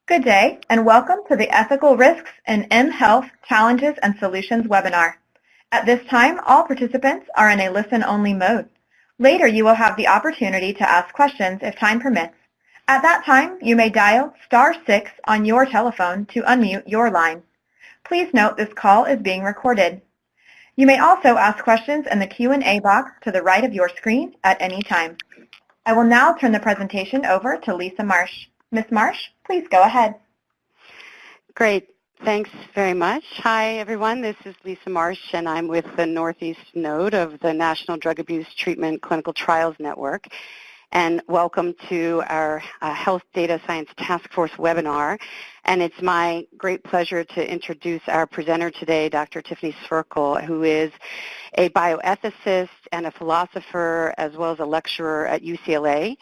Good day, and welcome to the Ethical Risks in mHealth Challenges and Solutions webinar. At this time, all participants are in a listen-only mode. Later, you will have the opportunity to ask questions if time permits. At that time, you may dial *6 on your telephone to unmute your line. Please note this call is being recorded. You may also ask questions in the Q&A box to the right of your screen at any time. I will now turn the presentation over to Lisa Marsh. Ms. Marsh, please go ahead. Great. Thanks very much. Hi, everyone. This is Lisa Marsh, and I'm with the Northeast Node of the National Drug Abuse Treatment Clinical Trials Network. And welcome to our Health Data Science Task Force webinar. And it's my great pleasure to introduce our presenter today, Dr. Tiffany Cvrkel, who is a bioethicist and a philosopher, as well as a lecturer at UCLA.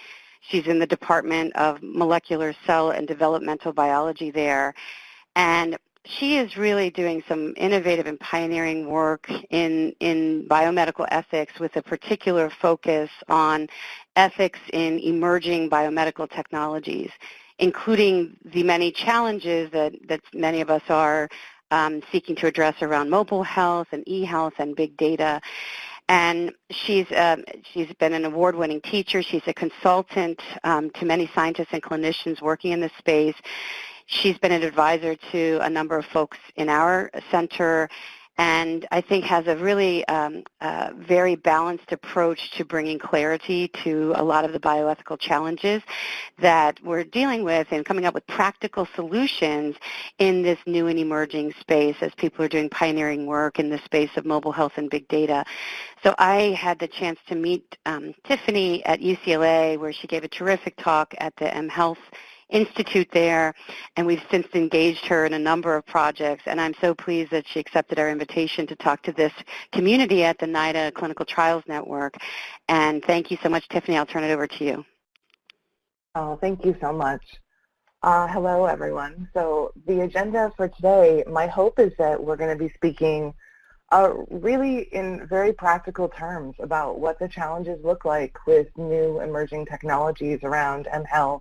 She's in the Department of Molecular Cell and Developmental Biology there. And she is really doing some innovative and pioneering work in biomedical ethics with a particular focus on ethics in emerging biomedical technologies, including the many challenges that many of us are seeking to address around mobile health and e-health and big data. And she's been an award-winning teacher. She's a consultant to many scientists and clinicians working in this space. She's been an advisor to a number of folks in our center, and I think has a really very balanced approach to bringing clarity to a lot of the bioethical challenges that we're dealing with and coming up with practical solutions in this new and emerging space as people are doing pioneering work in the space of mobile health and big data. So I had the chance to meet Tiffany at UCLA, where she gave a terrific talk at the mHealth Institute there, and we've since engaged her in a number of projects, and I'm so pleased that she accepted our invitation to talk to this community at the NIDA Clinical Trials Network. And thank you so much, Tiffany. I'll turn it over to you. Oh, thank you so much. Hello, everyone. So the agenda for today, my hope is that we're going to be speaking really in very practical terms about what the challenges look like with new emerging technologies around mHealth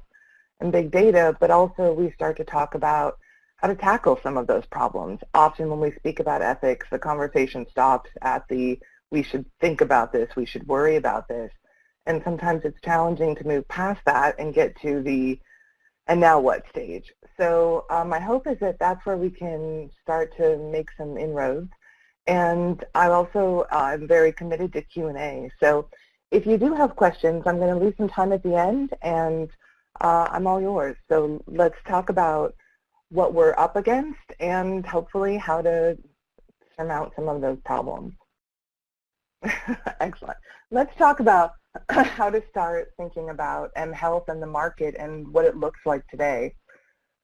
and big data, but also we start to talk about how to tackle some of those problems. Often when we speak about ethics, the conversation stops at the we should think about this, we should worry about this, and sometimes it's challenging to move past that and get to the and now what stage. So my hope is that that's where we can start to make some inroads, and I'm very committed to Q&A. So if you do have questions, I'm going to leave some time at the end, and I'm all yours. So let's talk about what we're up against and hopefully how to surmount some of those problems. Excellent. Let's talk about how to start thinking about mHealth and the market and what it looks like today.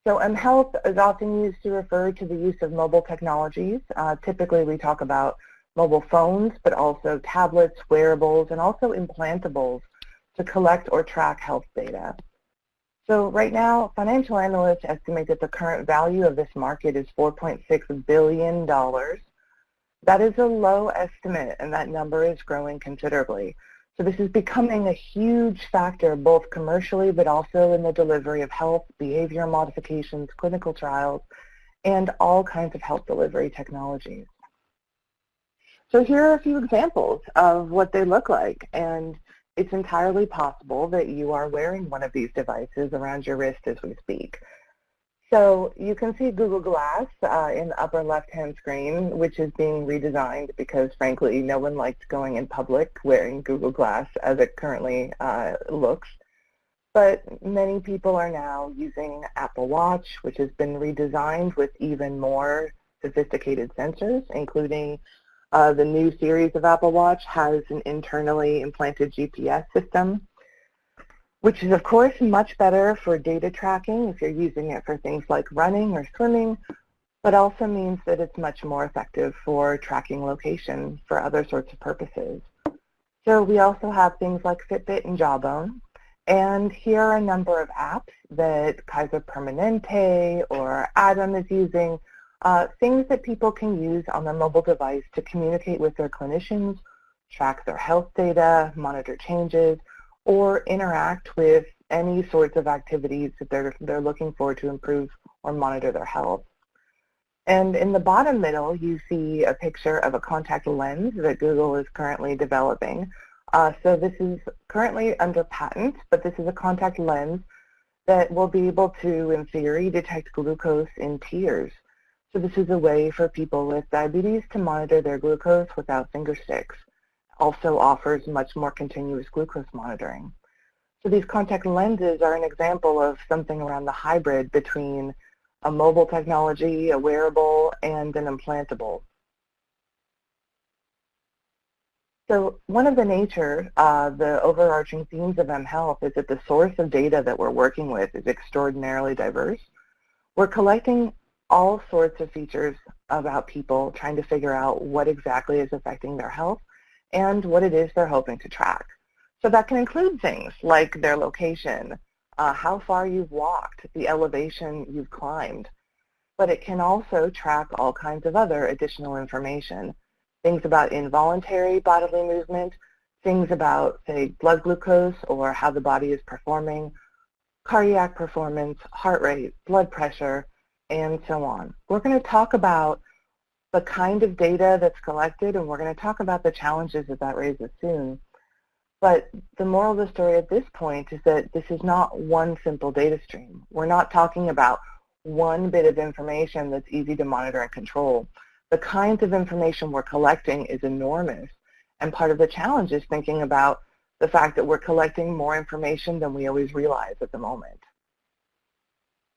So mHealth is often used to refer to the use of mobile technologies. Typically we talk about mobile phones, but also tablets, wearables, and also implantables to collect or track health data. So right now, financial analysts estimate that the current value of this market is $4.6 billion. That is a low estimate, and that number is growing considerably. So this is becoming a huge factor both commercially but also in the delivery of health, behavioral modifications, clinical trials, and all kinds of health delivery technologies. So here are a few examples of what they look like, and it's entirely possible that you are wearing one of these devices around your wrist as we speak. So you can see Google Glass in the upper left-hand screen, which is being redesigned because, frankly, no one liked going in public wearing Google Glass as it currently looks. But many people are now using Apple Watch, which has been redesigned with even more sophisticated sensors, including the new series of Apple Watch has an internally implanted GPS system, which is, of course, much better for data tracking if you're using it for things like running or swimming, but also means that it's much more effective for tracking location for other sorts of purposes. So we also have things like Fitbit and Jawbone, and here are a number of apps that Kaiser Permanente or Adam is using, things that people can use on their mobile device to communicate with their clinicians, track their health data, monitor changes, or interact with any sorts of activities that they're looking for to improve or monitor their health. And in the bottom middle, you see a picture of a contact lens that Google is currently developing. So this is currently under patent, but this is a contact lens that will be able to, in theory, detect glucose in tears. So this is a way for people with diabetes to monitor their glucose without finger sticks. Also offers much more continuous glucose monitoring. So these contact lenses are an example of something around the hybrid between a mobile technology, a wearable, and an implantable. So one of the overarching themes of mHealth is that the source of data that we're working with is extraordinarily diverse. We're collecting all sorts of features about people, trying to figure out what exactly is affecting their health and what it is they're hoping to track. So that can include things like their location, how far you've walked, the elevation you've climbed. But it can also track all kinds of other additional information, things about involuntary bodily movement, things about, say, blood glucose or how the body is performing, cardiac performance, heart rate, blood pressure, and so on. We're going to talk about the kind of data that's collected, and we're going to talk about the challenges that raises soon. But the moral of the story at this point is that this is not one simple data stream. We're not talking about one bit of information that's easy to monitor and control. The kinds of information we're collecting is enormous, and part of the challenge is thinking about the fact that we're collecting more information than we always realize at the moment.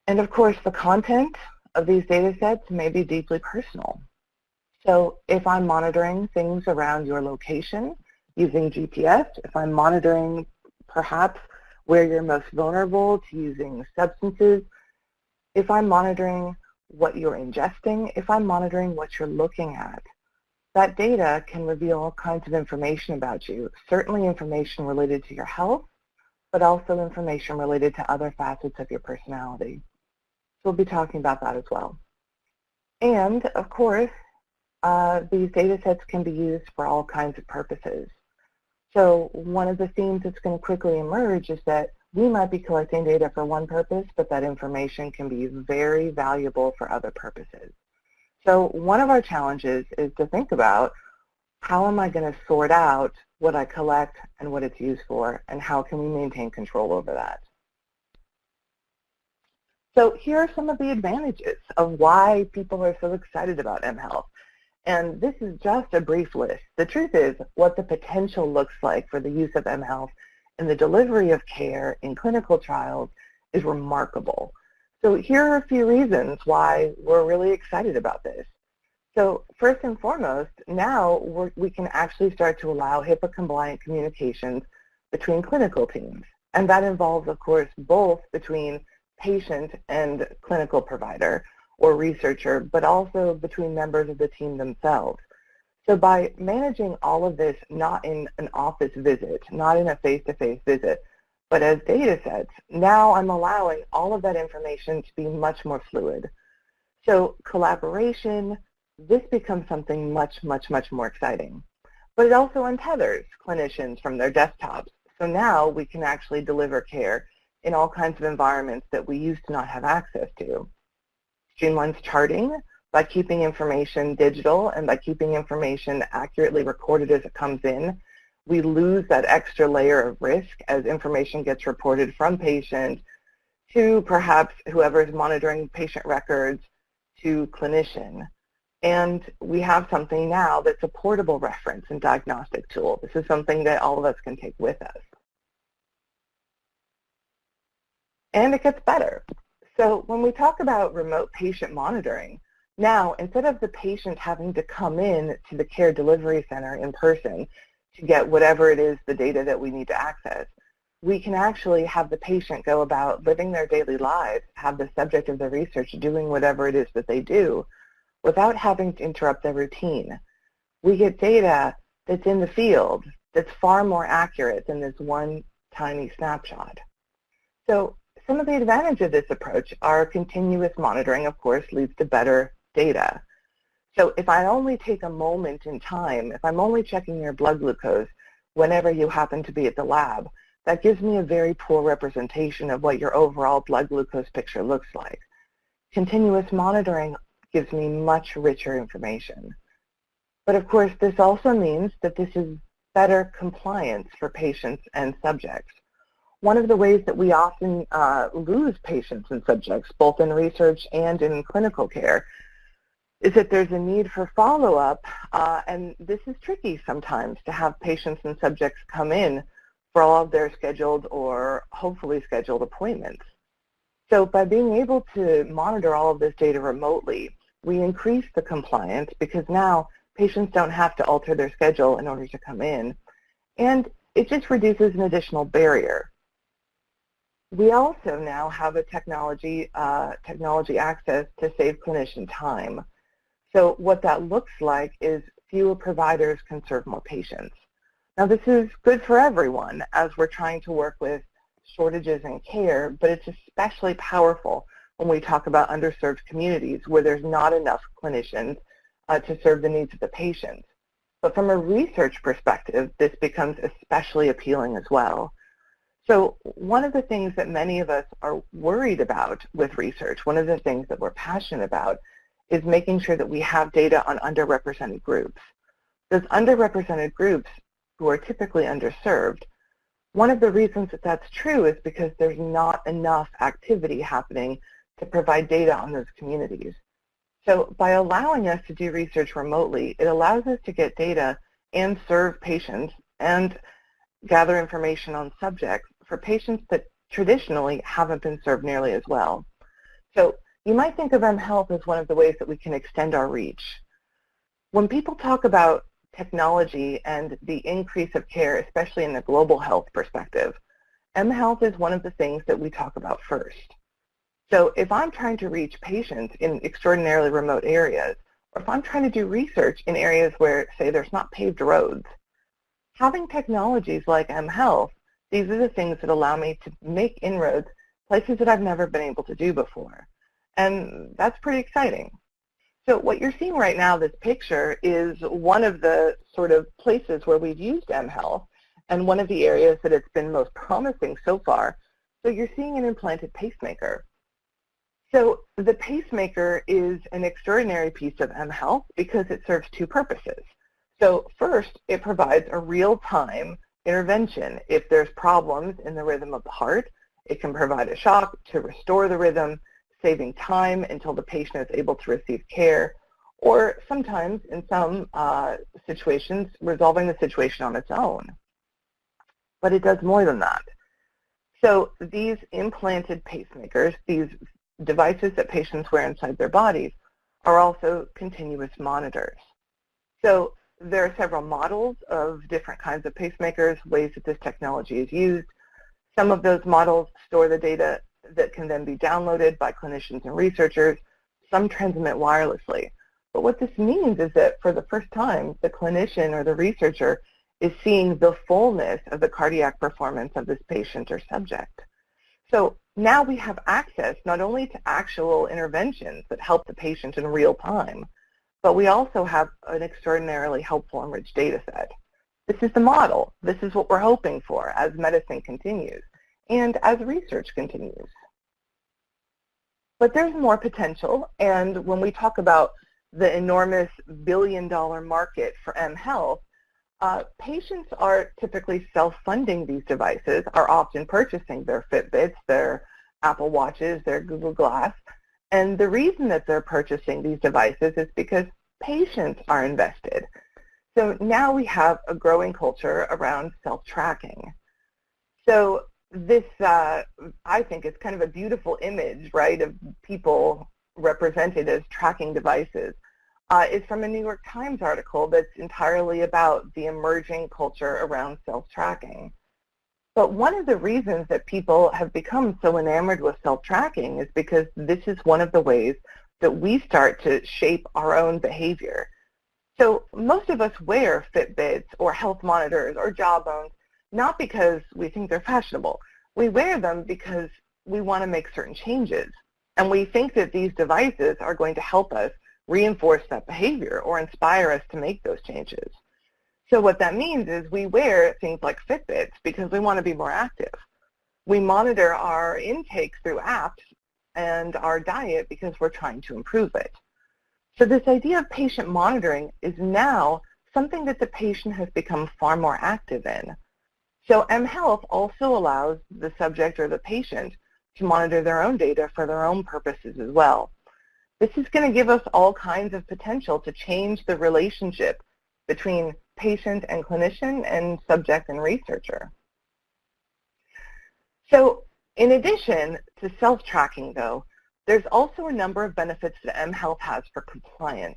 And of course, the content of these data sets may be deeply personal. So if I'm monitoring things around your location using GPS, if I'm monitoring perhaps where you're most vulnerable to using substances, if I'm monitoring what you're ingesting, if I'm monitoring what you're looking at, that data can reveal all kinds of information about you, certainly information related to your health, but also information related to other facets of your personality. So we'll be talking about that as well. And of course, these data sets can be used for all kinds of purposes. So one of the themes that's going to quickly emerge is that we might be collecting data for one purpose, but that information can be very valuable for other purposes. So one of our challenges is to think about how am I going to sort out what I collect and what it's used for, and how can we maintain control over that. So here are some of the advantages of why people are so excited about mHealth. And this is just a brief list. The truth is, what the potential looks like for the use of mHealth in the delivery of care in clinical trials is remarkable. So here are a few reasons why we're really excited about this. So first and foremost, now we can actually start to allow HIPAA-compliant communications between clinical teams. And that involves, of course, both between patient and clinical provider or researcher, but also between members of the team themselves. So by managing all of this not in an office visit, not in a face-to-face visit, but as data sets, now I'm allowing all of that information to be much more fluid. So collaboration, this becomes something much more exciting. But it also untethers clinicians from their desktops. So now we can actually deliver care in all kinds of environments that we used to not have access to. Streamlines charting by keeping information digital and by keeping information accurately recorded as it comes in. We lose that extra layer of risk as information gets reported from patient to perhaps whoever is monitoring patient records to clinician. And we have something now that's a portable reference and diagnostic tool. This is something that all of us can take with us. And it gets better. So when we talk about remote patient monitoring, now instead of the patient having to come in to the care delivery center in person to get whatever it is, the data that we need to access, we can actually have the patient go about living their daily lives, have the subject of the research doing whatever it is that they do without having to interrupt their routine. We get data that's in the field that's far more accurate than this one tiny snapshot. So some of the advantages of this approach are continuous monitoring, of course, leads to better data. So if I only take a moment in time, if I'm only checking your blood glucose whenever you happen to be at the lab, that gives me a very poor representation of what your overall blood glucose picture looks like. Continuous monitoring gives me much richer information. But of course, this also means that this is better compliance for patients and subjects. One of the ways that we often lose patients and subjects, both in research and in clinical care, is that there's a need for follow-up, and this is tricky sometimes to have patients and subjects come in for all of their scheduled or hopefully scheduled appointments. So by being able to monitor all of this data remotely, we increase the compliance because now patients don't have to alter their schedule in order to come in, and it just reduces an additional barrier. We also now have a technology access to save clinician time. So what that looks like is fewer providers can serve more patients. Now this is good for everyone as we're trying to work with shortages in care, but it's especially powerful when we talk about underserved communities where there's not enough clinicians to serve the needs of the patients. But from a research perspective, this becomes especially appealing as well. So one of the things that many of us are worried about with research, one of the things that we're passionate about, is making sure that we have data on underrepresented groups. Those underrepresented groups who are typically underserved, one of the reasons that that's true is because there's not enough activity happening to provide data on those communities. So by allowing us to do research remotely, it allows us to get data and serve patients and gather information on subjects for patients that traditionally haven't been served nearly as well. So you might think of mHealth as one of the ways that we can extend our reach. When people talk about technology and the increase of care, especially in the global health perspective, mHealth is one of the things that we talk about first. So if I'm trying to reach patients in extraordinarily remote areas, or if I'm trying to do research in areas where, say, there's not paved roads, having technologies like mHealth, these are the things that allow me to make inroads places that I've never been able to do before. And that's pretty exciting. So what you're seeing right now, this picture, is one of the sort of places where we've used mHealth and one of the areas that it's been most promising so far. So you're seeing an implanted pacemaker. So the pacemaker is an extraordinary piece of mHealth because it serves two purposes. So first, it provides a real-time intervention. If there's problems in the rhythm of the heart, it can provide a shock to restore the rhythm, saving time until the patient is able to receive care, or sometimes, in some situations, resolving the situation on its own. But it does more than that. So these implanted pacemakers, these devices that patients wear inside their bodies, are also continuous monitors. So there are several models of different kinds of pacemakers, ways that this technology is used. Some of those models store the data that can then be downloaded by clinicians and researchers. Some transmit wirelessly. But what this means is that for the first time, the clinician or the researcher is seeing the fullness of the cardiac performance of this patient or subject. So now we have access not only to actual interventions that help the patient in real time, but we also have an extraordinarily helpful and rich data set. This is the model. This is what we're hoping for as medicine continues and as research continues. But there's more potential, and when we talk about the enormous billion-dollar market for mHealth, patients are typically self-funding these devices, are often purchasing their Fitbits, their Apple Watches, their Google Glass, and the reason that they're purchasing these devices is because patients are invested. So now we have a growing culture around self-tracking. So this, I think, is kind of a beautiful image, right, of people represented as tracking devices. Is from a New York Times article that's entirely about the emerging culture around self-tracking. But one of the reasons that people have become so enamored with self-tracking is because this is one of the ways that we start to shape our own behavior. So most of us wear Fitbits or health monitors or Jawbones not because we think they're fashionable. We wear them because we want to make certain changes. And we think that these devices are going to help us reinforce that behavior or inspire us to make those changes. So what that means is we wear things like Fitbits because we want to be more active. We monitor our intake through apps and our diet because we're trying to improve it. So this idea of patient monitoring is now something that the patient has become far more active in. So mHealth also allows the subject or the patient to monitor their own data for their own purposes as well. This is going to give us all kinds of potential to change the relationship between patient and clinician and subject and researcher. So in addition to self-tracking, though, there's also a number of benefits that mHealth has for compliance.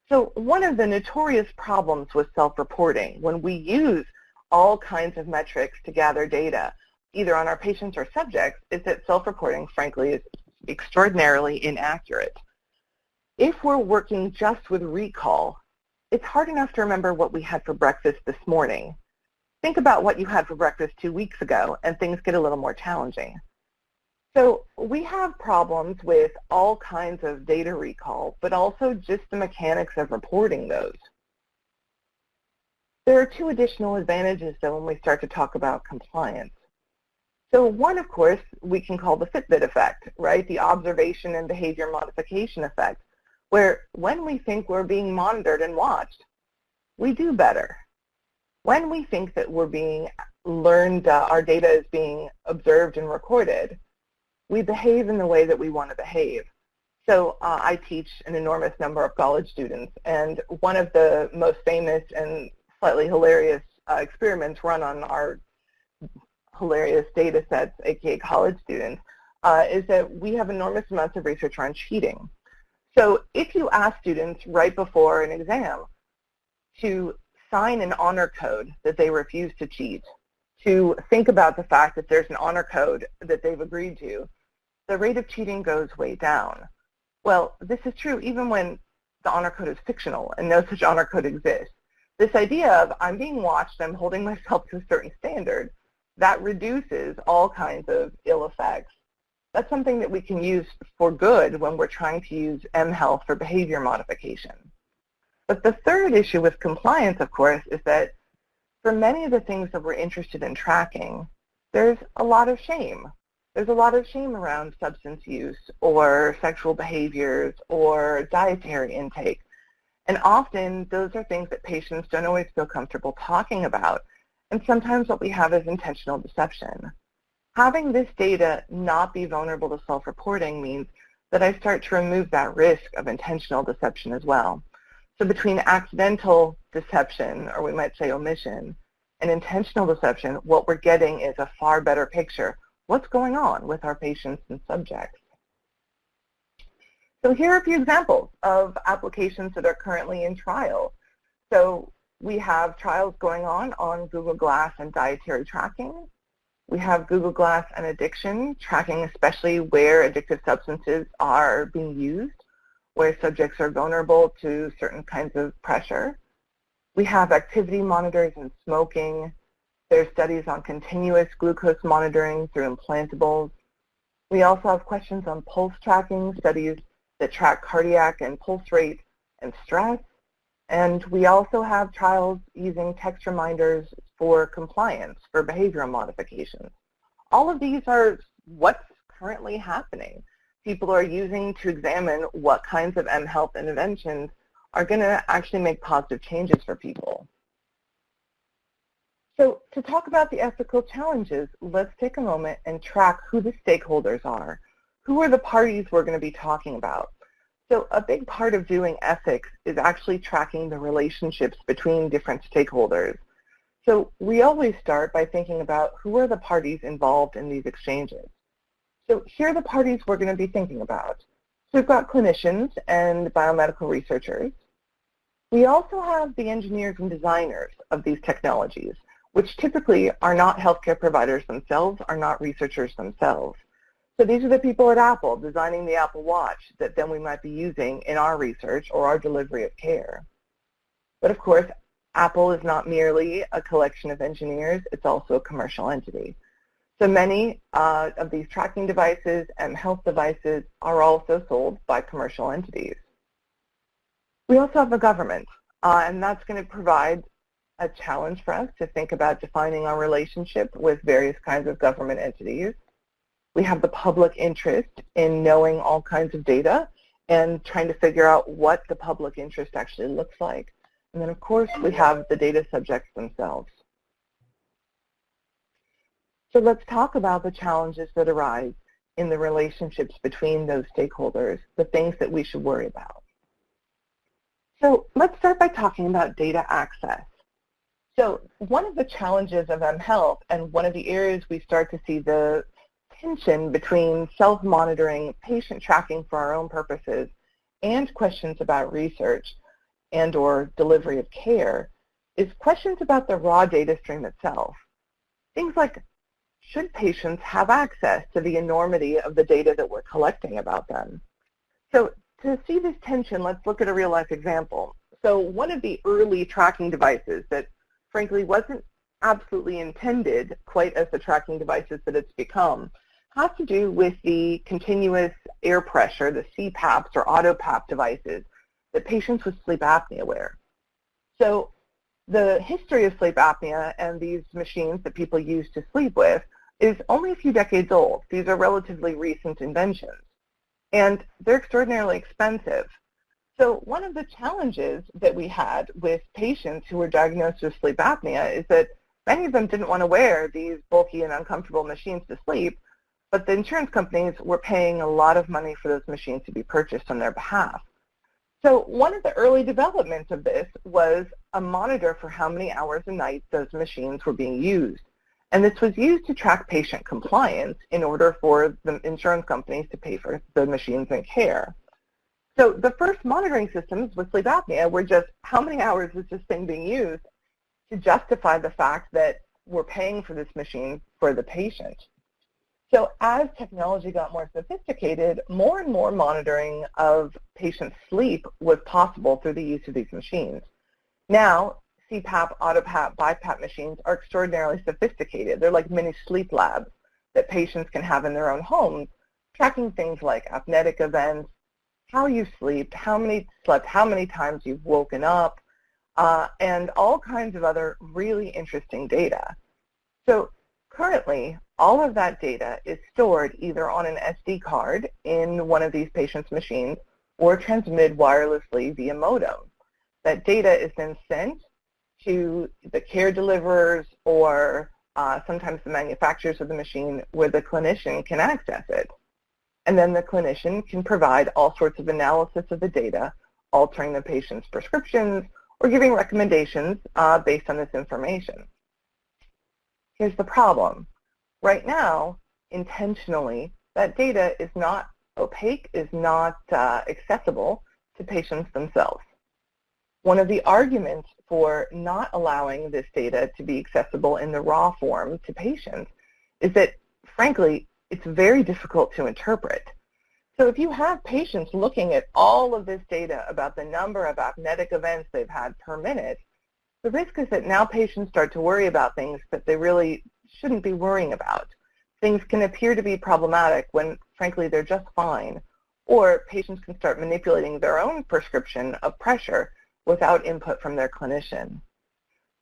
So one of the notorious problems with self-reporting, when we use all kinds of metrics to gather data, either on our patients or subjects, is that self-reporting, frankly, is extraordinarily inaccurate. If we're working just with recall, it's hard enough to remember what we had for breakfast this morning. Think about what you had for breakfast 2 weeks ago, and things get a little more challenging. So we have problems with all kinds of data recall, but also just the mechanics of reporting those. There are two additional advantages, though, when we start to talk about compliance. So one, of course, we can call the Fitbit effect, right? The observation and behavior modification effect, where when we think we're being monitored and watched, we do better. When we think that we're being learned, our data is being observed and recorded, we behave in the way that we want to behave. So I teach an enormous number of college students, and one of the most famous and slightly hilarious experiments run on our hilarious data sets, aka college students, is that we have enormous amounts of research on cheating. So if you ask students right before an exam to sign an honor code that they refuse to cheat, to think about the fact that there's an honor code that they've agreed to, the rate of cheating goes way down. Well, this is true even when the honor code is fictional and no such honor code exists. This idea of I'm being watched, I'm holding myself to a certain standard, that reduces all kinds of ill effects. That's something that we can use for good when we're trying to use mHealth for behavior modification. But the third issue with compliance, of course, is that for many of the things that we're interested in tracking, there's a lot of shame. There's a lot of shame around substance use or sexual behaviors or dietary intake. And often those are things that patients don't always feel comfortable talking about. And sometimes what we have is intentional deception. Having this data not be vulnerable to self-reporting means that I start to remove that risk of intentional deception as well. So between accidental deception, or we might say omission, and intentional deception, what we're getting is a far better picture. What's going on with our patients and subjects? So here are a few examples of applications that are currently in trial. So we have trials going on Google Glass and dietary tracking. We have Google Glass and addiction, tracking especially where addictive substances are being used, where subjects are vulnerable to certain kinds of pressure. We have activity monitors in smoking. There's studies on continuous glucose monitoring through implantables. We also have questions on pulse tracking, studies that track cardiac and pulse rate and stress. And we also have trials using text reminders for compliance, for behavioral modifications. All of these are what's currently happening. People are using to examine what kinds of mHealth interventions are going to actually make positive changes for people. So to talk about the ethical challenges, let's take a moment and track who the stakeholders are. Who are the parties we're going to be talking about? So a big part of doing ethics is actually tracking the relationships between different stakeholders. So we always start by thinking about who are the parties involved in these exchanges. So here are the parties we're going to be thinking about. So we've got clinicians and biomedical researchers. We also have the engineers and designers of these technologies, which typically are not healthcare providers themselves, are not researchers themselves. So these are the people at Apple designing the Apple Watch that then we might be using in our research or our delivery of care. But of course, Apple is not merely a collection of engineers, it's also a commercial entity. So many of these tracking devices and health devices are also sold by commercial entities. We also have a government, and that's going to provide a challenge for us to think about defining our relationship with various kinds of government entities. We have the public interest in knowing all kinds of data and trying to figure out what the public interest actually looks like. And then, of course, we have the data subjects themselves. So let's talk about the challenges that arise in the relationships between those stakeholders, the things that we should worry about. So let's start by talking about data access. So one of the challenges of mHealth, and one of the areas we start to see the tension between self-monitoring, patient tracking for our own purposes, and questions about research and or delivery of care, is questions about the raw data stream itself. Things like, should patients have access to the enormity of the data that we're collecting about them? So to see this tension, let's look at a real-life example. So one of the early tracking devices that frankly wasn't absolutely intended quite as the tracking devices that it's become has to do with the continuous air pressure, the CPAPs or auto-PAP devices that patients with sleep apnea wear. So the history of sleep apnea and these machines that people use to sleep with is only a few decades old. These are relatively recent inventions, and they're extraordinarily expensive. So one of the challenges that we had with patients who were diagnosed with sleep apnea is that many of them didn't want to wear these bulky and uncomfortable machines to sleep, but the insurance companies were paying a lot of money for those machines to be purchased on their behalf. So one of the early developments of this was a monitor for how many hours a night those machines were being used. And this was used to track patient compliance in order for the insurance companies to pay for the machines and care. So the first monitoring systems with sleep apnea were just how many hours is this thing being used to justify the fact that we're paying for this machine for the patient. So as technology got more sophisticated, more and more monitoring of patient sleep was possible through the use of these machines. Now, CPAP, auto-PAP, BiPAP machines are extraordinarily sophisticated. They're like mini sleep labs that patients can have in their own homes, tracking things like apneic events, how you slept, how many times you've woken up, and all kinds of other really interesting data. So currently, all of that data is stored either on an SD card in one of these patients' machines or transmitted wirelessly via modem. That data is then sent to the care deliverers or sometimes the manufacturers of the machine where the clinician can access it. And then the clinician can provide all sorts of analysis of the data, altering the patient's prescriptions or giving recommendations based on this information. Here's the problem. Right now, intentionally, that data is not opaque, is not accessible to patients themselves. One of the arguments for not allowing this data to be accessible in the raw form to patients is that, frankly, it's very difficult to interpret. So if you have patients looking at all of this data about the number of apneic events they've had per minute, the risk is that now patients start to worry about things that they really shouldn't be worrying about. Things can appear to be problematic when, frankly, they're just fine, or patients can start manipulating their own prescription of pressure without input from their clinician.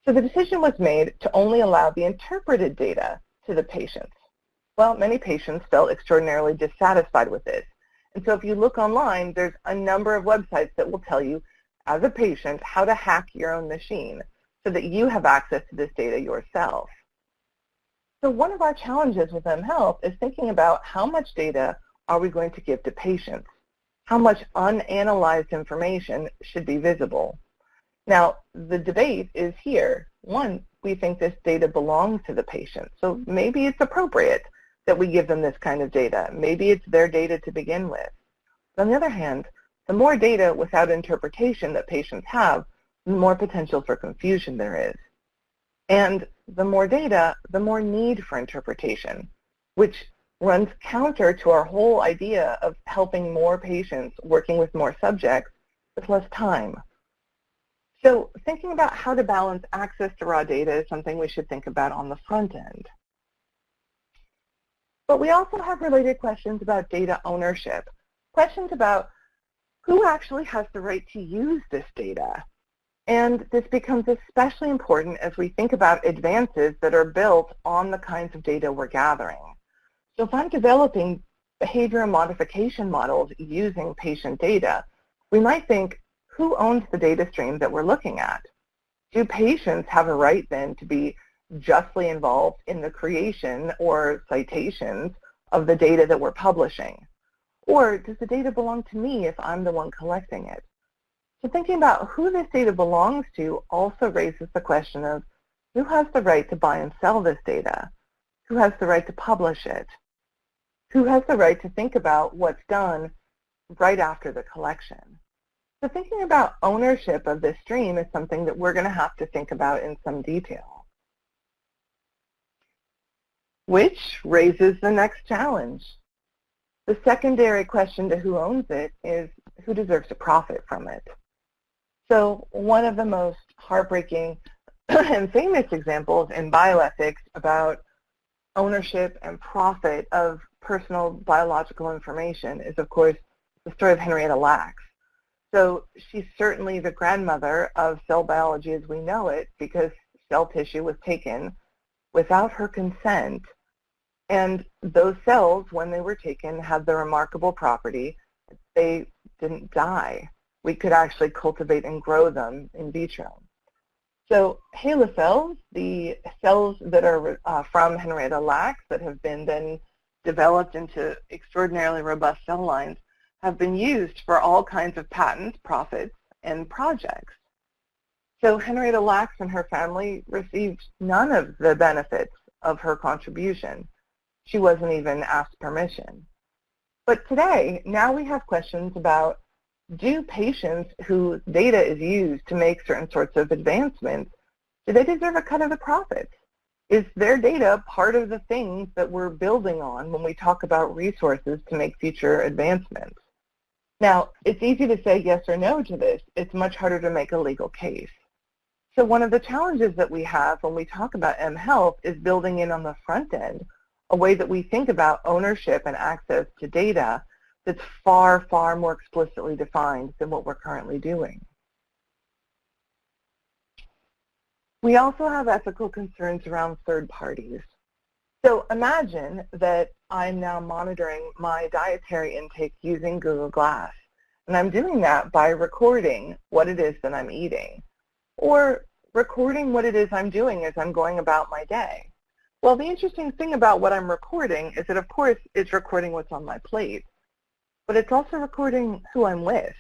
So the decision was made to only allow the interpreted data to the patients. Well, many patients felt extraordinarily dissatisfied with this. And so if you look online, there's a number of websites that will tell you, as a patient, how to hack your own machine so that you have access to this data yourself. So one of our challenges with mHealth is thinking about how much data are we going to give to patients? How much unanalyzed information should be visible? Now, the debate is here. One, we think this data belongs to the patient, so maybe it's appropriate that we give them this kind of data. Maybe it's their data to begin with. But on the other hand, the more data without interpretation that patients have, the more potential for confusion there is. And the more data, the more need for interpretation, which runs counter to our whole idea of helping more patients, working with more subjects with less time. So thinking about how to balance access to raw data is something we should think about on the front end. But we also have related questions about data ownership, questions about who actually has the right to use this data. And this becomes especially important as we think about advances that are built on the kinds of data we're gathering. So if I'm developing behavioral modification models using patient data, we might think, who owns the data stream that we're looking at? Do patients have a right then to be justly involved in the creation or citations of the data that we're publishing? Or does the data belong to me if I'm the one collecting it? So thinking about who this data belongs to also raises the question of who has the right to buy and sell this data? Who has the right to publish it? Who has the right to think about what's done right after the collection? So thinking about ownership of this stream is something that we're going to have to think about in some detail. Which raises the next challenge. The secondary question to who owns it is who deserves to profit from it. So one of the most heartbreaking and famous examples in bioethics about ownership and profit of personal biological information is, of course, the story of Henrietta Lacks. So she's certainly the grandmother of cell biology as we know it because cell tissue was taken without her consent. And those cells, when they were taken, had the remarkable property that they didn't die. We could actually cultivate and grow them in vitro. So HeLa cells, the cells that are from Henrietta Lacks that have been then developed into extraordinarily robust cell lines, have been used for all kinds of patents, profits, and projects. So Henrietta Lacks and her family received none of the benefits of her contribution. She wasn't even asked permission. But today, now we have questions about, do patients whose data is used to make certain sorts of advancements, do they deserve a cut of the profits? Is their data part of the things that we're building on when we talk about resources to make future advancements? Now, it's easy to say yes or no to this. It's much harder to make a legal case. So one of the challenges that we have when we talk about mHealth is building in on the front end a way that we think about ownership and access to data that's far, far more explicitly defined than what we're currently doing. We also have ethical concerns around third parties. So imagine that I'm now monitoring my dietary intake using Google Glass, and I'm doing that by recording what it is that I'm eating, or recording what it is I'm doing as I'm going about my day. Well, the interesting thing about what I'm recording is that, of course, it's recording what's on my plate, but it's also recording who I'm with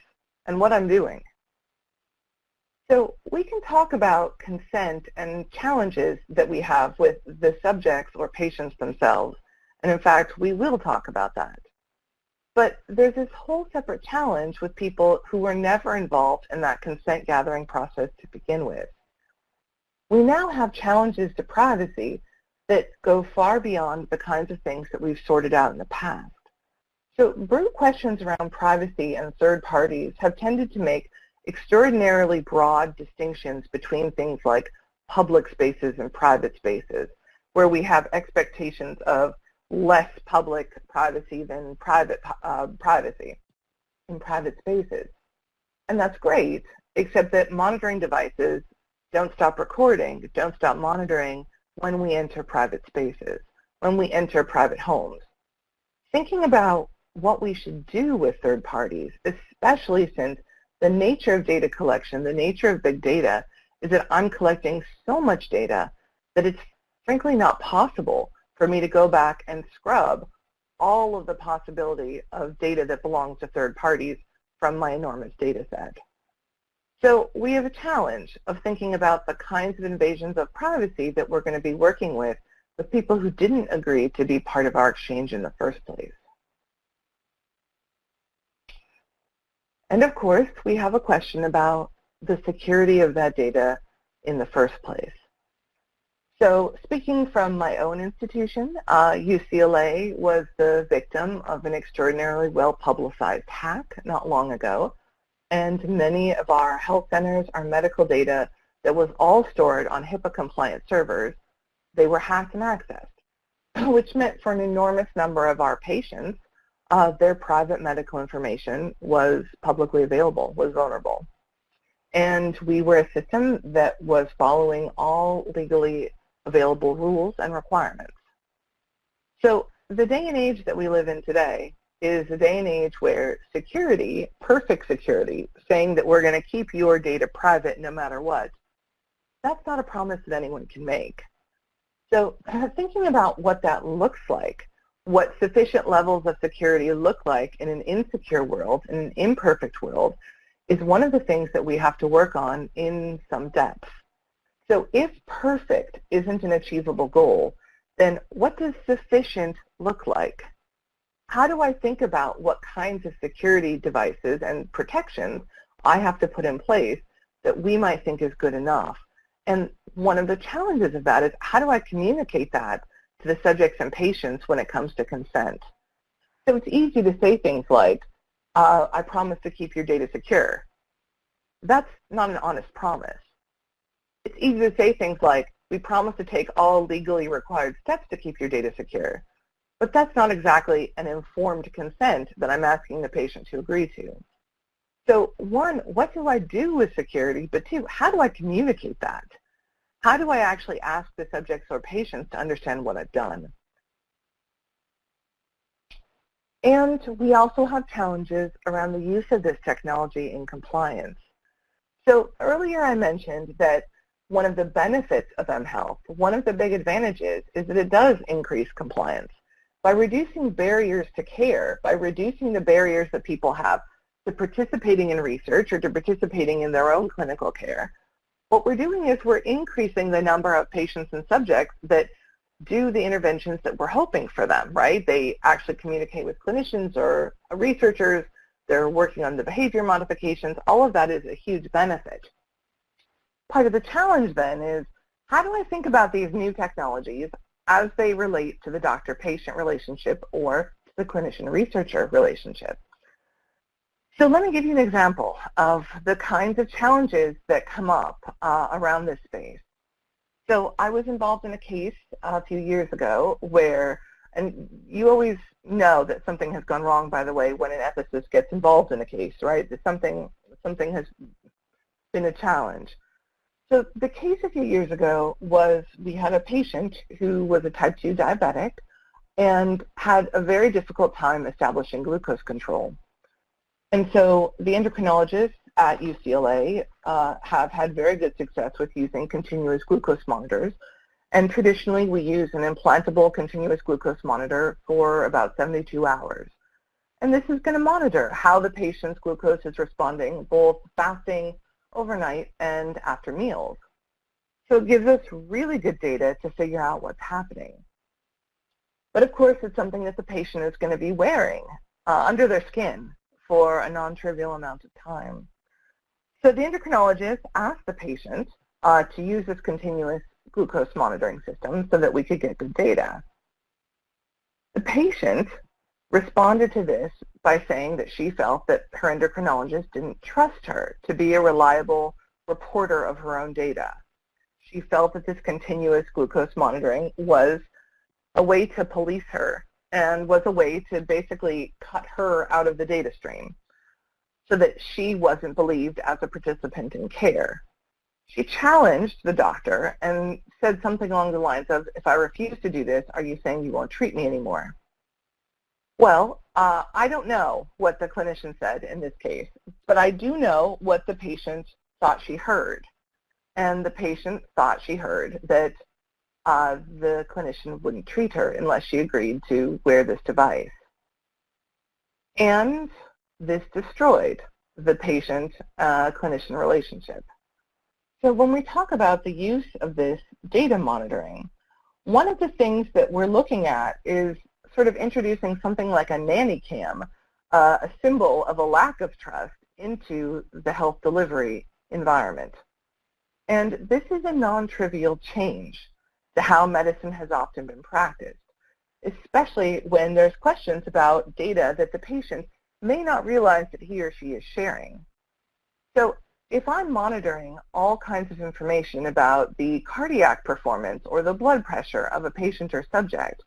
and what I'm doing. So we can talk about consent and challenges that we have with the subjects or patients themselves, and in fact, we will talk about that. But there's this whole separate challenge with people who were never involved in that consent gathering process to begin with. We now have challenges to privacy that go far beyond the kinds of things that we've sorted out in the past. So broad questions around privacy and third parties have tended to make extraordinarily broad distinctions between things like public spaces and private spaces, where we have expectations of less public privacy than private privacy in private spaces. And that's great, except that monitoring devices don't stop recording, don't stop monitoring when we enter private spaces, when we enter private homes. Thinking about what we should do with third parties, especially since the nature of data collection, the nature of big data, is that I'm collecting so much data that it's frankly not possible for me to go back and scrub all of the possibility of data that belongs to third parties from my enormous data set. So we have a challenge of thinking about the kinds of invasions of privacy that we're going to be working with people who didn't agree to be part of our exchange in the first place. And of course, we have a question about the security of that data in the first place. So speaking from my own institution, UCLA was the victim of an extraordinarily well-publicized hack not long ago. And many of our health centers, our medical data that was all stored on HIPAA-compliant servers, they were hacked and accessed, which meant for an enormous number of our patients, their private medical information was publicly available, was vulnerable. and we were a system that was following all legally available rules and requirements. So the day and age that we live in today is a day and age where security, perfect security, saying that we're going to keep your data private no matter what, that's not a promise that anyone can make. So thinking about what that looks like, what sufficient levels of security look like in an insecure world, in an imperfect world, is one of the things that we have to work on in some depth. So if perfect isn't an achievable goal, then what does sufficient look like? How do I think about what kinds of security devices and protections I have to put in place that we might think is good enough? And one of the challenges of that is, how do I communicate that to the subjects and patients when it comes to consent? So it's easy to say things like, I promise to keep your data secure. That's not an honest promise. It's easy to say things like, we promise to take all legally required steps to keep your data secure. But that's not exactly an informed consent that I'm asking the patient to agree to. So one, what do I do with security? But two, how do I communicate that? How do I actually ask the subjects or patients to understand what I've done? And we also have challenges around the use of this technology in compliance. So earlier I mentioned that one of the benefits of mHealth, one of the big advantages, is that it does increase compliance. By reducing barriers to care, by reducing the barriers that people have to participating in research or to participating in their own clinical care, what we're doing is we're increasing the number of patients and subjects that do the interventions that we're hoping for them, right? They actually communicate with clinicians or researchers, they're working on the behavior modifications, all of that is a huge benefit. Part of the challenge then is, how do I think about these new technologies as they relate to the doctor-patient relationship or to the clinician-researcher relationship? So let me give you an example of the kinds of challenges that come up around this space. So I was involved in a case a few years ago where, and you always know that something has gone wrong, by the way, when an ethicist gets involved in a case, right? That something has been a challenge. So the case a few years ago was, we had a patient who was a type 2 diabetic and had a very difficult time establishing glucose control. And so the endocrinologists at UCLA have had very good success with using continuous glucose monitors. And traditionally, we use an implantable continuous glucose monitor for about 72 hours. And this is going to monitor how the patient's glucose is responding, both fasting, overnight, and after meals. So it gives us really good data to figure out what's happening. But of course, it's something that the patient is going to be wearing under their skin for a non-trivial amount of time. So the endocrinologist asked the patient to use this continuous glucose monitoring system so that we could get good data. The patient responded to this by saying that she felt that her endocrinologist didn't trust her to be a reliable reporter of her own data. She felt that this continuous glucose monitoring was a way to police her and was a way to basically cut her out of the data stream so that she wasn't believed as a participant in care. She challenged the doctor and said something along the lines of, if I refuse to do this, are you saying you won't treat me anymore? Well, I don't know what the clinician said in this case, but I do know what the patient thought she heard. And the patient thought she heard that the clinician wouldn't treat her unless she agreed to wear this device. And this destroyed the patient-clinician relationship. So when we talk about the use of this data monitoring, one of the things that we're looking at is sort of introducing something like a nanny cam, a symbol of a lack of trust into the health delivery environment. And this is a non-trivial change to how medicine has often been practiced, especially when there's questions about data that the patient may not realize that he or she is sharing. So if I'm monitoring all kinds of information about the cardiac performance or the blood pressure of a patient or subject,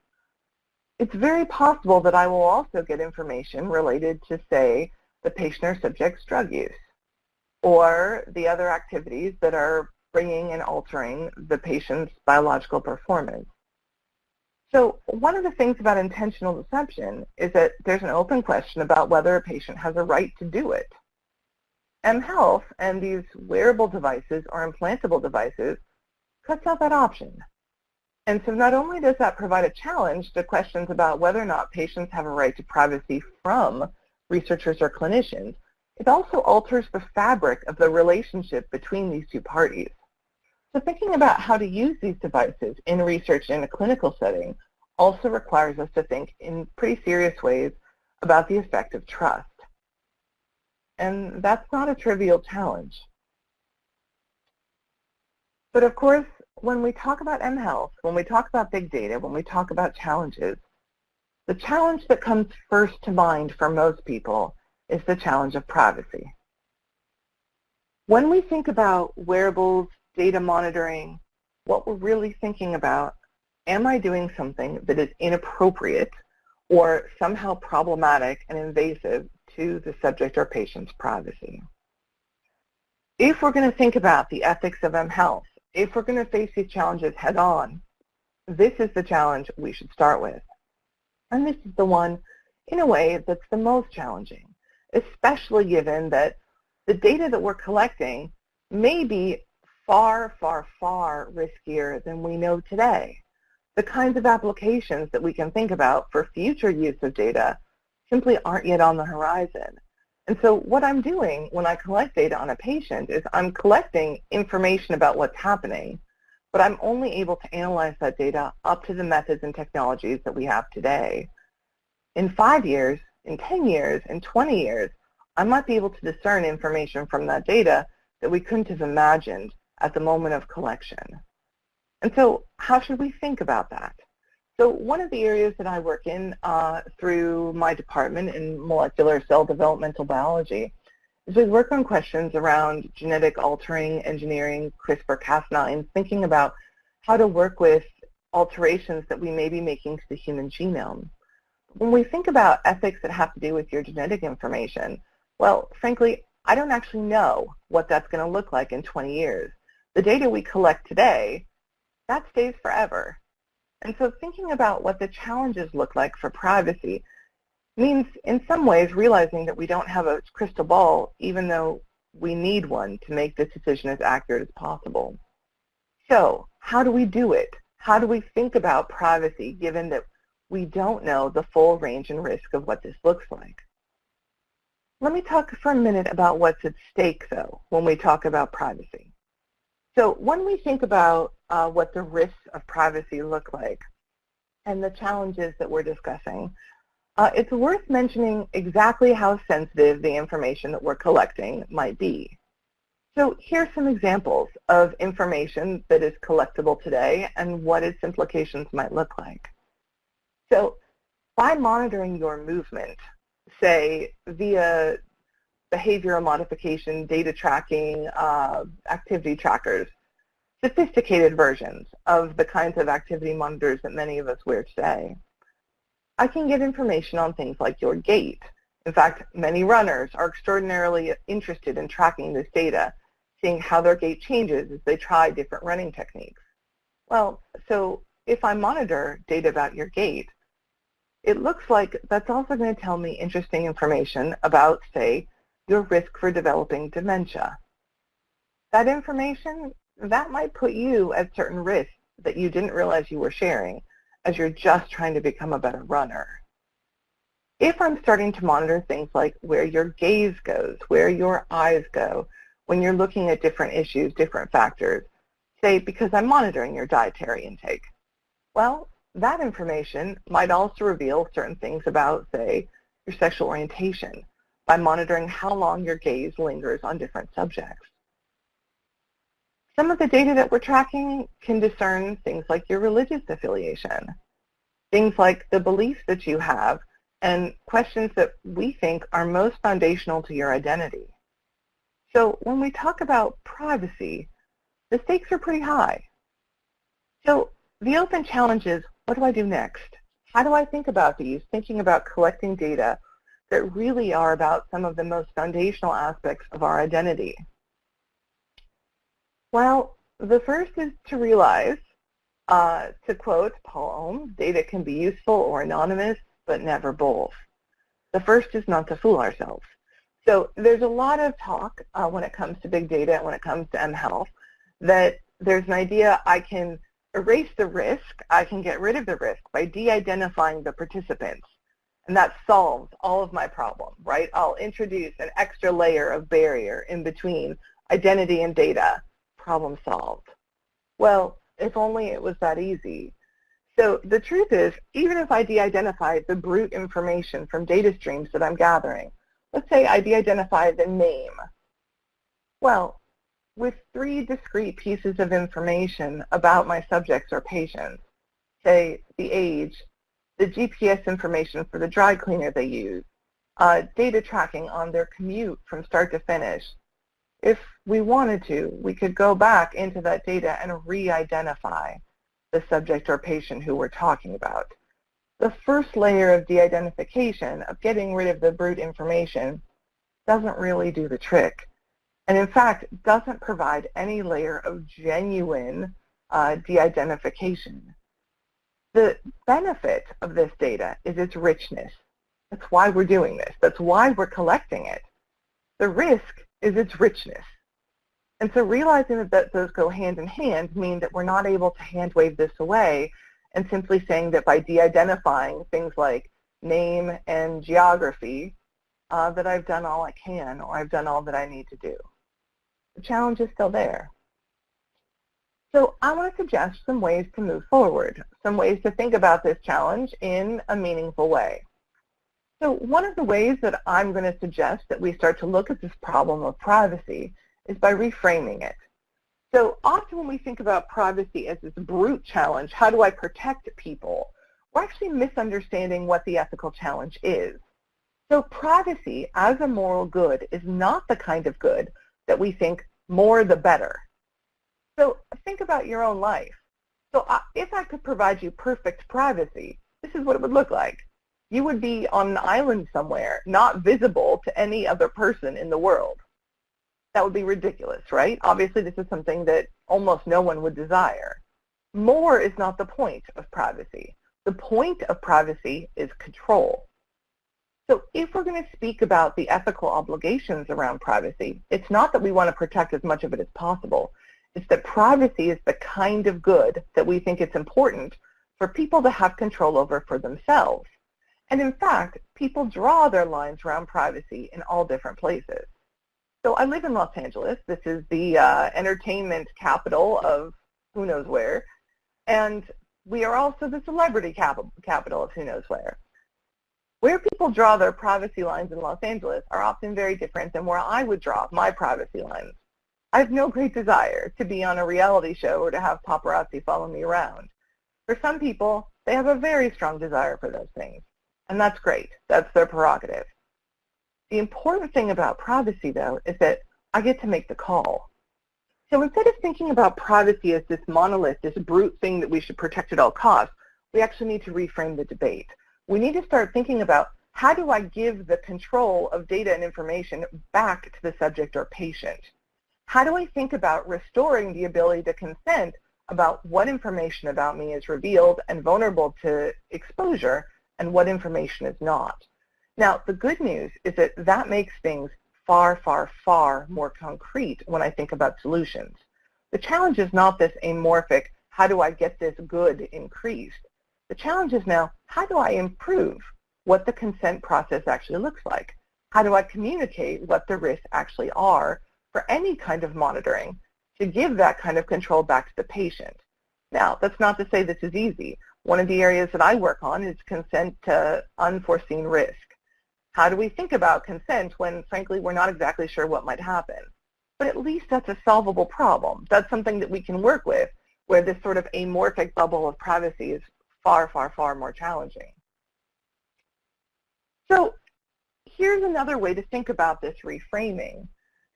it's very possible that I will also get information related to, say, the patient or subject's drug use, or the other activities that are bringing and altering the patient's biological performance. So one of the things about intentional deception is that there's an open question about whether a patient has a right to do it. mHealth and these wearable devices or implantable devices cuts out that option. And so not only does that provide a challenge to questions about whether or not patients have a right to privacy from researchers or clinicians, it also alters the fabric of the relationship between these two parties. So thinking about how to use these devices in research in a clinical setting also requires us to think in pretty serious ways about the effect of trust. And that's not a trivial challenge. But of course, when we talk about mHealth, when we talk about big data, when we talk about challenges, the challenge that comes first to mind for most people is the challenge of privacy. When we think about wearables, data monitoring, what we're really thinking about, am I doing something that is inappropriate or somehow problematic and invasive to the subject or patient's privacy? If we're going to think about the ethics of mHealth, if we're going to face these challenges head on, this is the challenge we should start with. And this is the one, in a way, that's the most challenging, especially given that the data that we're collecting may be far, far, far riskier than we know today. The kinds of applications that we can think about for future use of data simply aren't yet on the horizon. And so what I'm doing when I collect data on a patient is I'm collecting information about what's happening, but I'm only able to analyze that data up to the methods and technologies that we have today. In 5 years, in 10 years, in 20 years, I might be able to discern information from that data that we couldn't have imagined at the moment of collection. And so how should we think about that? So one of the areas that I work in through my department in molecular cell developmental biology is we work on questions around genetic altering, engineering, CRISPR-Cas9, thinking about how to work with alterations that we may be making to the human genome. When we think about ethics that have to do with your genetic information, well, frankly, I don't actually know what that's going to look like in 20 years. The data we collect today, that stays forever. And so thinking about what the challenges look like for privacy means in some ways realizing that we don't have a crystal ball, even though we need one to make this decision as accurate as possible. So how do we do it? How do we think about privacy given that we don't know the full range and risk of what this looks like? Let me talk for a minute about what's at stake, though, when we talk about privacy. So when we think about what the risks of privacy look like and the challenges that we're discussing, it's worth mentioning exactly how sensitive the information that we're collecting might be. So here's some examples of information that is collectible today and what its implications might look like. So by monitoring your movement, say via behavioral modification, data tracking, activity trackers, sophisticated versions of the kinds of activity monitors that many of us wear today, I can get information on things like your gait. In fact, many runners are extraordinarily interested in tracking this data, seeing how their gait changes as they try different running techniques. Well, so if I monitor data about your gait, it looks like that's also going to tell me interesting information about, say, your risk for developing dementia. That information, that might put you at certain risks that you didn't realize you were sharing as you're just trying to become a better runner. If I'm starting to monitor things like where your gaze goes, where your eyes go, when you're looking at different issues, different factors, say because I'm monitoring your dietary intake, well, that information might also reveal certain things about, say, your sexual orientation by monitoring how long your gaze lingers on different subjects. Some of the data that we're tracking can discern things like your religious affiliation, things like the beliefs that you have, and questions that we think are most foundational to your identity. So when we talk about privacy, the stakes are pretty high. So the open challenge is, what do I do next? How do I think about these, thinking about collecting data that really are about some of the most foundational aspects of our identity? Well, the first is to realize, to quote Paul Ohm, data can be useful or anonymous, but never both. The first is not to fool ourselves. So there's a lot of talk when it comes to big data and when it comes to mHealth that there's an idea I can erase the risk, I can get rid of the risk by de-identifying the participants. And that solves all of my problem, right? I'll introduce an extra layer of barrier in between identity and data. Problem solved. Well, if only it was that easy. So the truth is, even if I de-identify the brute information from data streams that I'm gathering, let's say I de-identify the name. Well, with 3 discrete pieces of information about my subjects or patients, say the age, the GPS information for the dry cleaner they use, data tracking on their commute from start to finish, if we wanted to, we could go back into that data and re-identify the subject or patient who we're talking about. The first layer of de-identification, of getting rid of the brute information, doesn't really do the trick. And in fact, doesn't provide any layer of genuine de-identification. The benefit of this data is its richness. That's why we're doing this. That's why we're collecting it. The risk is its richness. And so realizing that those go hand in hand mean that we're not able to hand wave this away and simply saying that by de-identifying things like name and geography, that I've done all I can or I've done all that I need to do. The challenge is still there. So I want to suggest some ways to move forward, some ways to think about this challenge in a meaningful way. So one of the ways that I'm going to suggest that we start to look at this problem of privacy is by reframing it. So often when we think about privacy as this brute challenge, how do I protect people, we're actually misunderstanding what the ethical challenge is. So privacy as a moral good is not the kind of good that we think more the better. So think about your own life. So if I could provide you perfect privacy, this is what it would look like. You would be on an island somewhere, not visible to any other person in the world. That would be ridiculous, right? Obviously, this is something that almost no one would desire. More is not the point of privacy. The point of privacy is control. So if we're going to speak about the ethical obligations around privacy, it's not that we want to protect as much of it as possible. It's that privacy is the kind of good that we think it's important for people to have control over for themselves. And in fact, people draw their lines around privacy in all different places. So I live in Los Angeles. This is the entertainment capital of who knows where. And we are also the celebrity capital of who knows where. Where people draw their privacy lines in Los Angeles are often very different than where I would draw my privacy lines. I have no great desire to be on a reality show or to have paparazzi follow me around. For some people, they have a very strong desire for those things. And that's great. That's their prerogative. The important thing about privacy, though, is that I get to make the call. So instead of thinking about privacy as this monolith, this brute thing that we should protect at all costs, we actually need to reframe the debate. We need to start thinking about how do I give the control of data and information back to the subject or patient? How do I think about restoring the ability to consent about what information about me is revealed and vulnerable to exposure and what information is not? Now, the good news is that that makes things far, far, far more concrete when I think about solutions. The challenge is not this amorphic, how do I get this good increased? The challenge is now, how do I improve what the consent process actually looks like? How do I communicate what the risks actually are for any kind of monitoring to give that kind of control back to the patient? Now, that's not to say this is easy. One of the areas that I work on is consent to unforeseen risk. How do we think about consent when, frankly, we're not exactly sure what might happen? But at least that's a solvable problem. That's something that we can work with, where this sort of amorphic bubble of privacy is far, far, far more challenging. So here's another way to think about this reframing.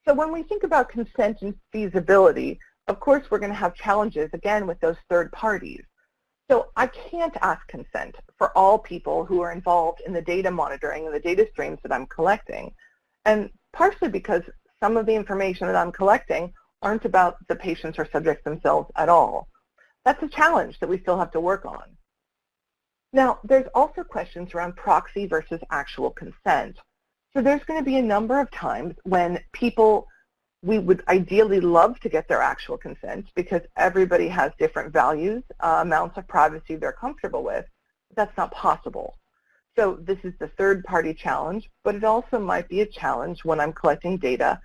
So when we think about consent and feasibility, of course we're going to have challenges, again, with those third parties. So I can't ask consent for all people who are involved in the data monitoring and the data streams that I'm collecting. And partially because some of the information that I'm collecting aren't about the patients or subjects themselves at all. That's a challenge that we still have to work on. Now, there's also questions around proxy versus actual consent. So there's going to be a number of times when we would ideally love to get their actual consent because everybody has different values, amounts of privacy they're comfortable with. That's not possible. So this is the third-party challenge, but it also might be a challenge when I'm collecting data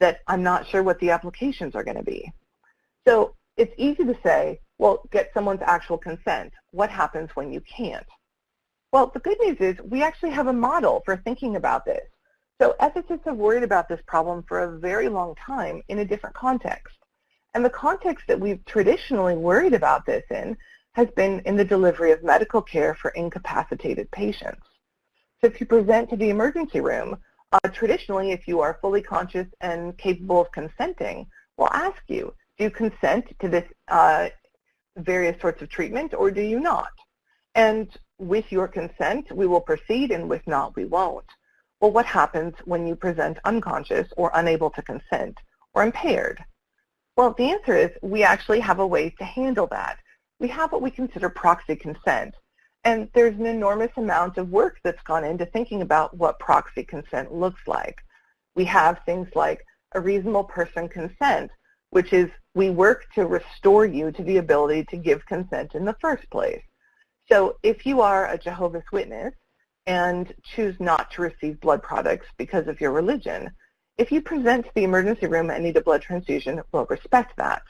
that I'm not sure what the applications are going to be. So it's easy to say, well, get someone's actual consent. What happens when you can't? Well, the good news is we actually have a model for thinking about this. So ethicists have worried about this problem for a very long time in a different context. And the context that we've traditionally worried about this in has been in the delivery of medical care for incapacitated patients. So if you present to the emergency room, traditionally, if you are fully conscious and capable of consenting, we'll ask you, do you consent to this various sorts of treatment or do you not? And with your consent, we will proceed, and with not, we won't. Well, what happens when you present unconscious or unable to consent or impaired? Well, the answer is we actually have a way to handle that. We have what we consider proxy consent, and there's an enormous amount of work that's gone into thinking about what proxy consent looks like. We have things like a reasonable person consent, which is we work to restore you to the ability to give consent in the first place. So if you are a Jehovah's Witness and choose not to receive blood products because of your religion, if you present to the emergency room and need a blood transfusion, we'll respect that.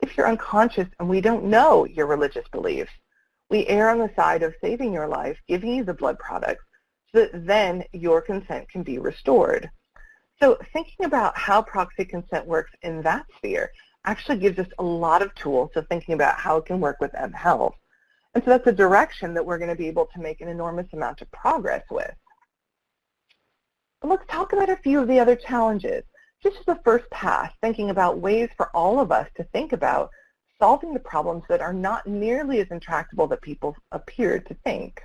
If you're unconscious and we don't know your religious beliefs, we err on the side of saving your life, giving you the blood products, so that then your consent can be restored. So thinking about how proxy consent works in that sphere actually gives us a lot of tools to thinking about how it can work with mHealth. And so that's a direction that we're going to be able to make an enormous amount of progress with. But let's talk about a few of the other challenges. Just as a first pass, thinking about ways for all of us to think about solving the problems that are not nearly as intractable that people appear to think.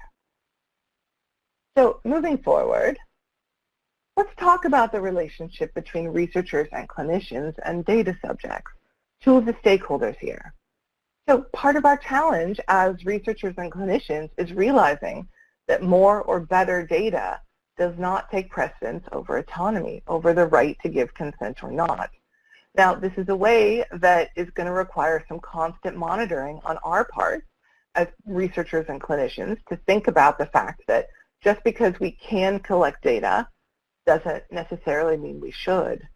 So moving forward, let's talk about the relationship between researchers and clinicians and data subjects, two of the stakeholders here. So part of our challenge as researchers and clinicians is realizing that more or better data does not take precedence over autonomy, over the right to give consent or not. Now, this is a way that is going to require some constant monitoring on our part as researchers and clinicians to think about the fact that just because we can collect data doesn't necessarily mean we should.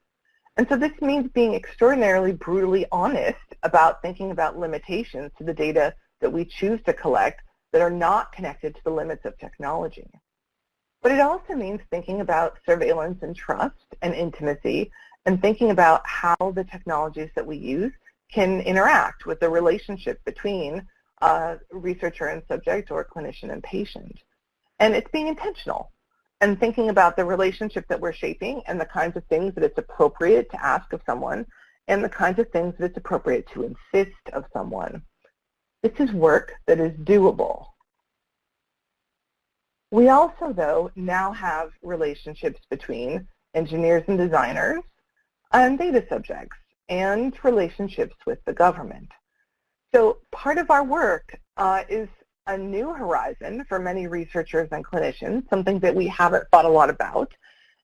And so this means being extraordinarily brutally honest about thinking about limitations to the data that we choose to collect that are not connected to the limits of technology. But it also means thinking about surveillance and trust and intimacy and thinking about how the technologies that we use can interact with the relationship between researcher and subject or clinician and patient. And it's being intentional and thinking about the relationship that we're shaping and the kinds of things that it's appropriate to ask of someone and the kinds of things that it's appropriate to insist of someone. This is work that is doable. We also, though, now have relationships between engineers and designers and data subjects and relationships with the government. So part of our work is a new horizon for many researchers and clinicians, something that we haven't thought a lot about,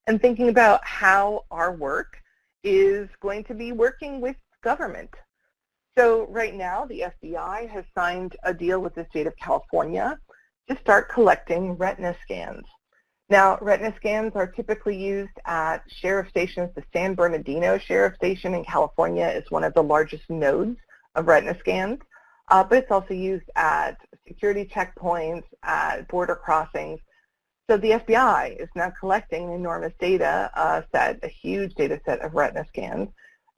and thinking about how our work is going to be working with government. So right now, the FBI has signed a deal with the state of California to start collecting retina scans. Now, retina scans are typically used at sheriff stations. The San Bernardino Sheriff Station in California is one of the largest nodes of retina scans, but it's also used at security checkpoints, at border crossings. So the FBI is now collecting an enormous data set, a huge data set of retina scans,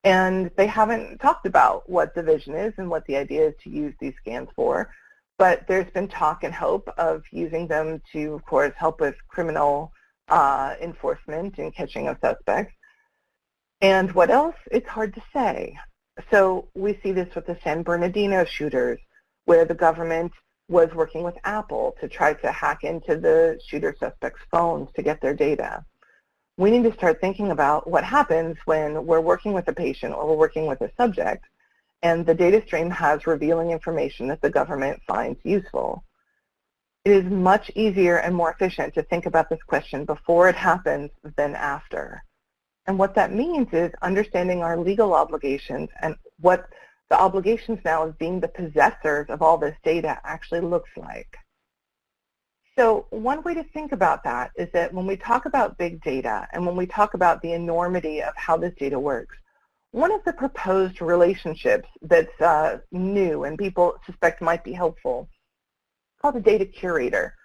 and they haven't talked about what the vision is and what the idea is to use these scans for. But there's been talk and hope of using them to, of course, help with criminal enforcement and catching of suspects. And what else? It's hard to say. So we see this with the San Bernardino shooters, where the government was working with Apple to try to hack into the shooter suspects' phones to get their data. we need to start thinking about what happens when we're working with a patient or we're working with a subject and the data stream has revealing information that the government finds useful. It is much easier and more efficient to think about this question before it happens than after. And what that means is understanding our legal obligations and what the obligations now of being the possessors of all this data actually looks like. So one way to think about that is that when we talk about big data and when we talk about the enormity of how this data works, one of the proposed relationships that's new and people suspect might be helpful is called a data curator.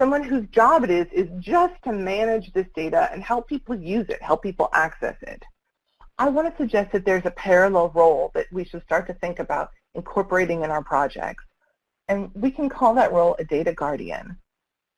Someone whose job it is just to manage this data and help people use it, help people access it. I want to suggest that there's a parallel role that we should start to think about incorporating in our projects. And we can call that role a data guardian.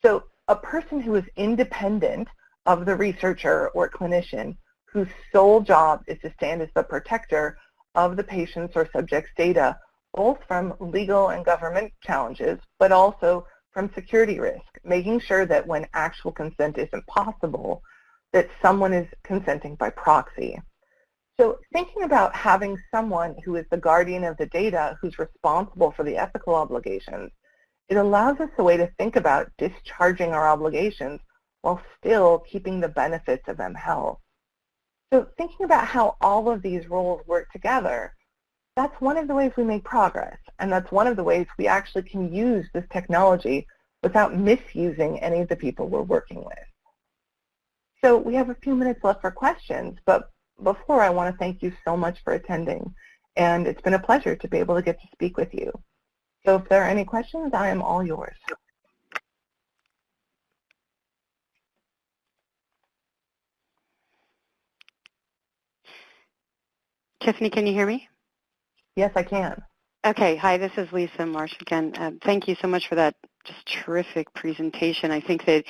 So a person who is independent of the researcher or clinician whose sole job is to stand as the protector of the patient's or subject's data, both from legal and government challenges, but also from security risk, making sure that when actual consent isn't possible, that someone is consenting by proxy. So thinking about having someone who is the guardian of the data, who's responsible for the ethical obligations, it allows us a way to think about discharging our obligations while still keeping the benefits of mHealth. So thinking about how all of these roles work together, that's one of the ways we make progress, and that's one of the ways we actually can use this technology without misusing any of the people we're working with. So we have a few minutes left for questions, but before, I want to thank you so much for attending, and it's been a pleasure to be able to get to speak with you. So if there are any questions, I am all yours. Tiffany, can you hear me? Yes, I can. Okay. Hi, this is Lisa Marsh again. Thank you so much for that just terrific presentation. I think that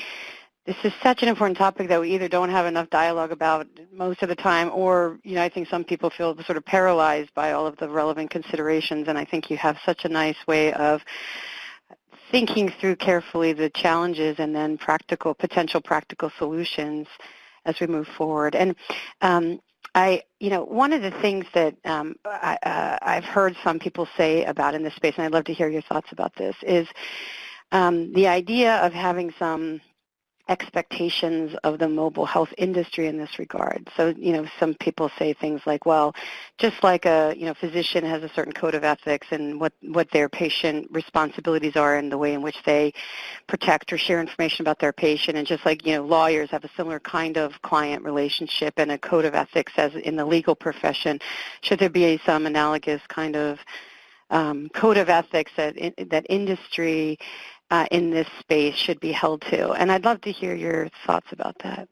this is such an important topic that we either don't have enough dialogue about most of the time, or, I think some people feel sort of paralyzed by all of the relevant considerations, and I think you have such a nice way of thinking through carefully the challenges and then potential practical solutions as we move forward. And one of the things that I've heard some people say about in this space, and I'd love to hear your thoughts about this, is the idea of having some expectations of the mobile health industry in this regard. So, some people say things like, well, just like a, physician has a certain code of ethics and what their patient responsibilities are and the way in which they protect or share information about their patient, and just like, lawyers have a similar kind of client relationship and a code of ethics as in the legal profession, should there be some analogous kind of code of ethics that industry in this space should be held to? And I'd love to hear your thoughts about that.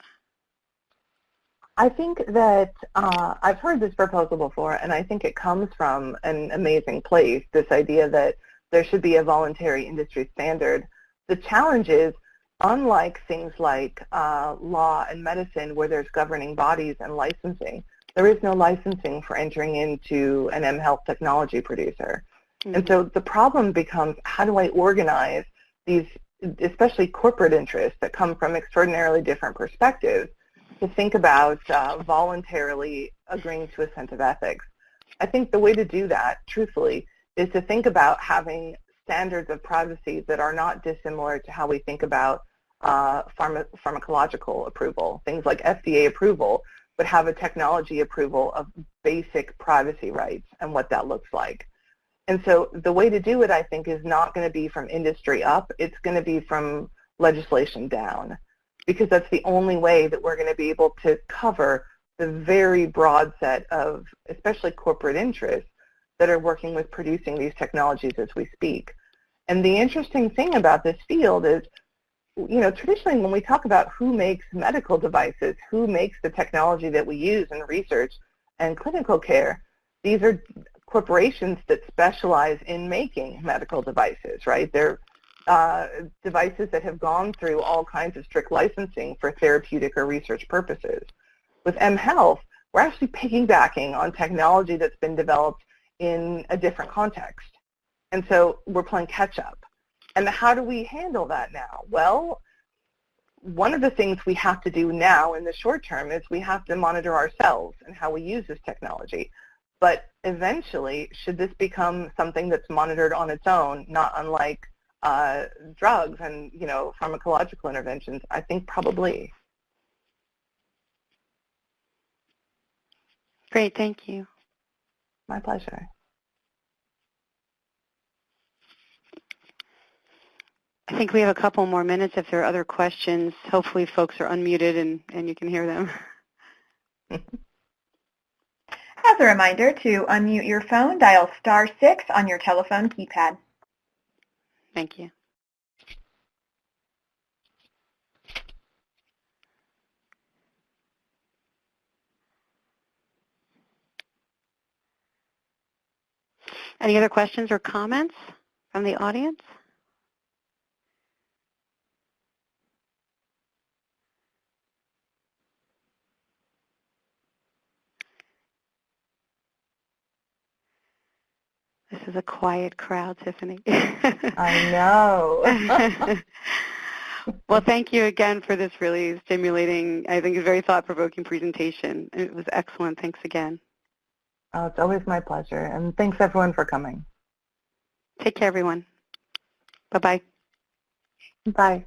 I think that I've heard this proposal before, and I think it comes from an amazing place, this idea that there should be a voluntary industry standard. The challenge is, unlike things like law and medicine where there's governing bodies and licensing, there is no licensing for entering into an mHealth technology producer. Mm-hmm. And so the problem becomes, how do I organize these, especially corporate interests that come from extraordinarily different perspectives, to think about voluntarily agreeing to a sense of ethics? I think the way to do that, truthfully, is to think about having standards of privacy that are not dissimilar to how we think about pharmacological approval, things like FDA approval, but have a technology approval of basic privacy rights and what that looks like. And so the way to do it, I think, is not going to be from industry up. It's going to be from legislation down, because that's the only way that we're going to be able to cover the very broad set of, especially corporate interests, that are working with producing these technologies as we speak. And the interesting thing about this field is, traditionally when we talk about who makes medical devices, who makes the technology that we use in research and clinical care, these are corporations that specialize in making medical devices, right? They're devices that have gone through all kinds of strict licensing for therapeutic or research purposes. With mHealth, we're actually piggybacking on technology that's been developed in a different context. And so we're playing catch up. And how do we handle that now? Well, one of the things we have to do now in the short term is we have to monitor ourselves and how we use this technology. But eventually, should this become something that's monitored on its own, not unlike drugs and, you know, pharmacological interventions? I think probably. Great, thank you. My pleasure. I think we have a couple more minutes if there are other questions. Hopefully folks are unmuted and you can hear them. As a reminder, to unmute your phone, dial *6 on your telephone keypad. Thank you. Any other questions or comments from the audience? This is a quiet crowd, Tiffany. I know. Well, thank you again for this really stimulating, I think, a very thought-provoking presentation. It was excellent. Thanks again. Oh, it's always my pleasure. And thanks, everyone, for coming. Take care, everyone. Bye-bye. Bye.